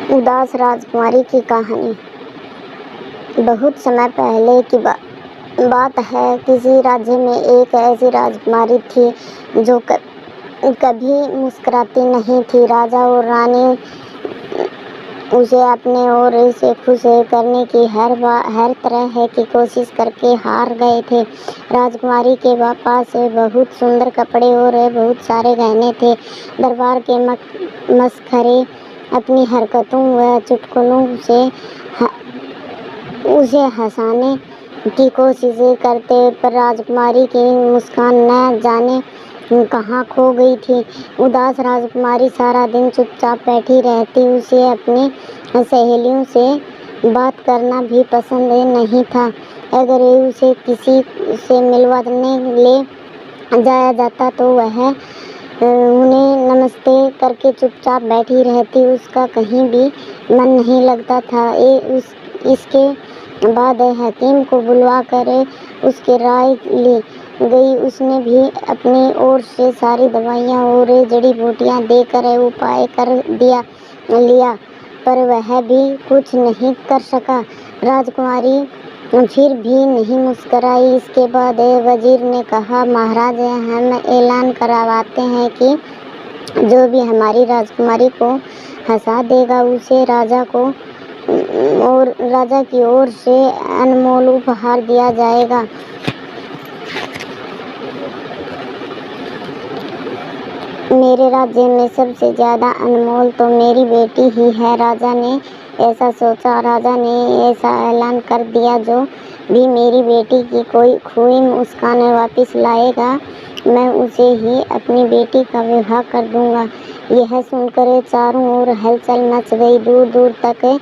उदास राजकुमारी की कहानी। बहुत समय पहले की बात है। किसी राज्य में एक ऐसी राजकुमारी थी जो कभी मुस्कुराती नहीं थी। राजा और रानी उसे अपने ओर से खुश करने की हर तरह की कोशिश करके हार गए थे। राजकुमारी के पास बहुत सुंदर कपड़े और बहुत सारे गहने थे। दरबार के मस्खरे अपनी हरकतों व चुटकुलों से उसे हंसाने की कोशिश करते, पर राजकुमारी की मुस्कान न जाने कहाँ खो गई थी। उदास राजकुमारी सारा दिन चुपचाप बैठी रहती। उसे अपनी सहेलियों से बात करना भी पसंद नहीं था। अगर उसे किसी से मिलवाने ले जाया जाता तो वह उन्हें नमस्ते करके चुपचाप बैठी रहती। उसका कहीं भी मन नहीं लगता था। इसके बाद हकीम को बुलवा कर उसकी राय ली गई। उसने भी अपनी ओर से सारी दवाइयाँ और जड़ी बूटियाँ देकर उपाय कर लिया, पर वह भी कुछ नहीं कर सका। राजकुमारी फिर भी नहीं मुस्कुराई। इसके बाद वजीर ने कहा, महाराज, हम ऐलान करवाते हैं कि जो भी हमारी राजकुमारी को हंसा देगा उसे राजा की ओर से अनमोल उपहार दिया जाएगा। मेरे राज्य में सबसे ज्यादा अनमोल तो मेरी बेटी ही है। राजा ने ऐसा सोचा। राजा ने ऐसा ऐलान कर दिया, जो भी मेरी बेटी की कोई खोई मुस्कान वापस लाएगा, मैं उसे ही अपनी बेटी का विवाह कर दूंगा। यह सुनकर चारों ओर हलचल मच गई। दूर दूर तक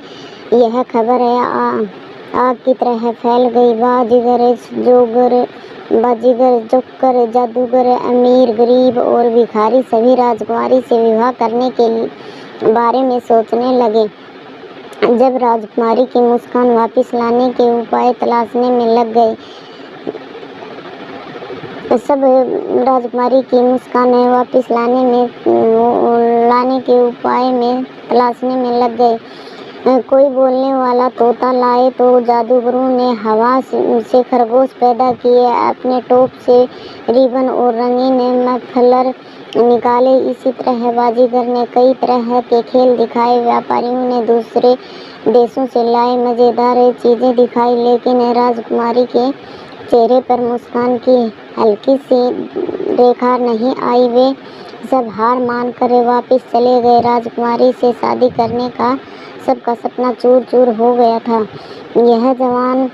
यह खबर आग की तरह फैल गई। बाजीगर, जोकर, जादूगर, अमीर, गरीब और भिखारी सभी राजकुमारी से विवाह करने के बारे में सोचने लगे। जब राजकुमारी की मुस्कान वापस लाने के उपाय तलाशने में लग गए, सब राजकुमारी की मुस्कान वापस लाने के उपाय में तलाशने में लग गए। कोई बोलने वाला तोता लाए तो जादूगरों ने हवा से खरगोश पैदा किए, अपने टोप से रिबन और रंगीन मफलर निकाले। इसी तरह बाजीगर ने कई तरह के खेल दिखाए। व्यापारियों ने दूसरे देशों से लाए मजेदार चीजें दिखाई, लेकिन राजकुमारी के चेहरे पर मुस्कान की हल्की सी रेखा नहीं आई। वे सब हार मानकर वापस चले गए। राजकुमारी से शादी करने का सबका सपना चूर चूर हो गया था। यह जवान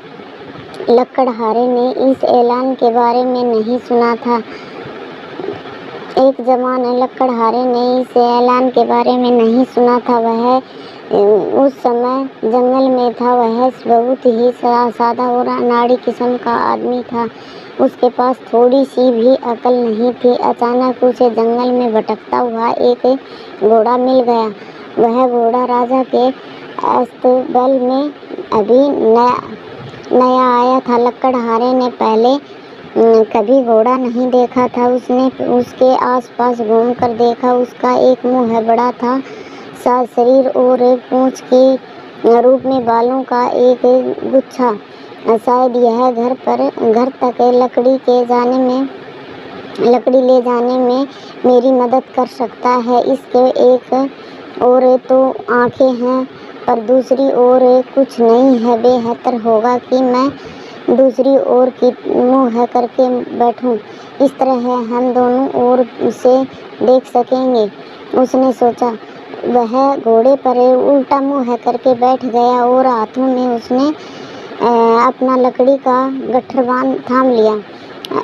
लकड़हारे ने इस ऐलान के बारे में नहीं सुना था। एक जवान लकड़हारे ने इस ऐलान के बारे में नहीं सुना था। वह उस समय जंगल में था। वह बहुत ही सादा और अनाड़ी किस्म का आदमी था। उसके पास थोड़ी सी भी अकल नहीं थी। अचानक उसे जंगल में भटकता हुआ एक घोड़ा मिल गया। वह घोड़ा राजा के अस्तबल में अभी नया आया था। लकड़हारे ने पहले कभी घोड़ा नहीं देखा था। उसने उसके आसपास घूमकर देखा। उसका एक मुंह बड़ा था, सात शरीर और पूंछ के रूप में बालों का एक गुच्छा। शायद यह घर तक लकड़ी ले जाने में मेरी मदद कर सकता है। इसके एक ओर तो आंखें हैं, पर दूसरी ओर कुछ नहीं है। बेहतर होगा कि मैं दूसरी ओर की मुंह करके बैठूं। इस तरह हम दोनों ओर से देख सकेंगे, उसने सोचा। वह घोड़े पर उल्टा मुंह करके बैठ गया और हाथों में उसने अपना लकड़ी का गट्ठर थाम लिया।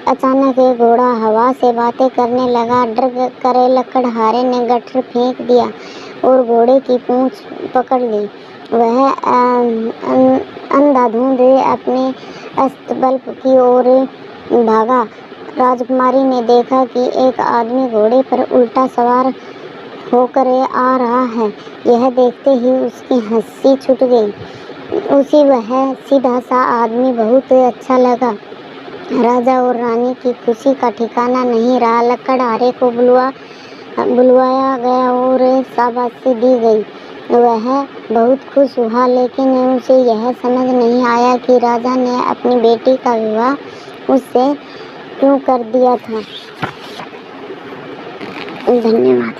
अचानक घोड़ा हवा से बातें करने लगा। डर कर लकड़हारे ने गट्ठर फेंक दिया और घोड़े की पूंछ पकड़ ली। वह अंधाधुंध अपने अस्तबल की ओर भागा। राजकुमारी ने देखा कि एक आदमी घोड़े पर उल्टा सवार होकर आ रहा है। यह देखते ही उसकी हंसी छूट गई। उसे वह सीधा सा आदमी बहुत अच्छा लगा। राजा और रानी की खुशी का ठिकाना नहीं रहा। लकड़हारे को बुलवाया गया और शाबाशी दी गई। वह बहुत खुश हुआ, लेकिन उसे यह समझ नहीं आया कि राजा ने अपनी बेटी का विवाह उससे क्यों कर दिया था। धन्यवाद।